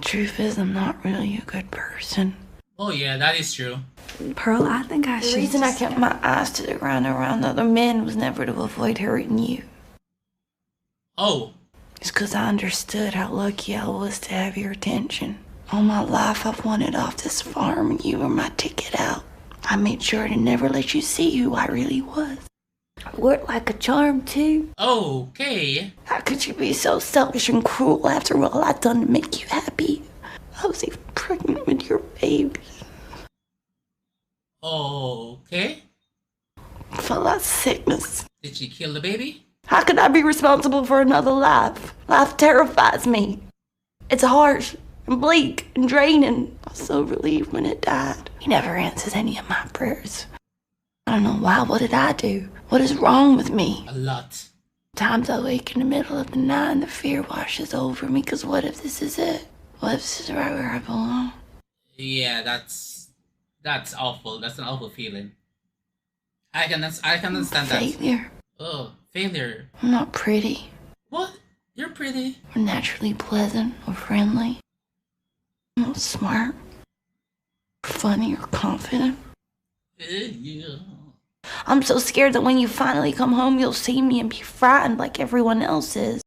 Truth is, I'm not really a good person. Oh yeah, that is true. Pearl, I think I should. The reason I kept my eyes to the ground around other men was never to avoid hurting you. Oh. It's because I understood how lucky I was to have your attention. All my life I've wanted off this farm and you were my ticket out. I made sure to never let you see who I really was. I worked like a charm too. Okay. How could you be so selfish and cruel after all I'd done to make you happy? I was even pregnant with your baby. Okay. I felt like sickness. Did she kill the baby? How could I be responsible for another life? Life terrifies me. It's harsh and bleak and draining. I was so relieved when it died. He never answers any of my prayers. I don't know why. What did I do? What is wrong with me? A lot. Times I wake in the middle of the night and the fear washes over me, because what if this is it? What if this is right where I belong? Yeah, that's awful. That's an awful feeling. I can understand that. Failure. Oh, failure. I'm not pretty. What? You're pretty. Or naturally pleasant or friendly. I'm not smart. Or funny or confident. Yeah. I'm so scared that when you finally come home, you'll see me and be frightened like everyone else is.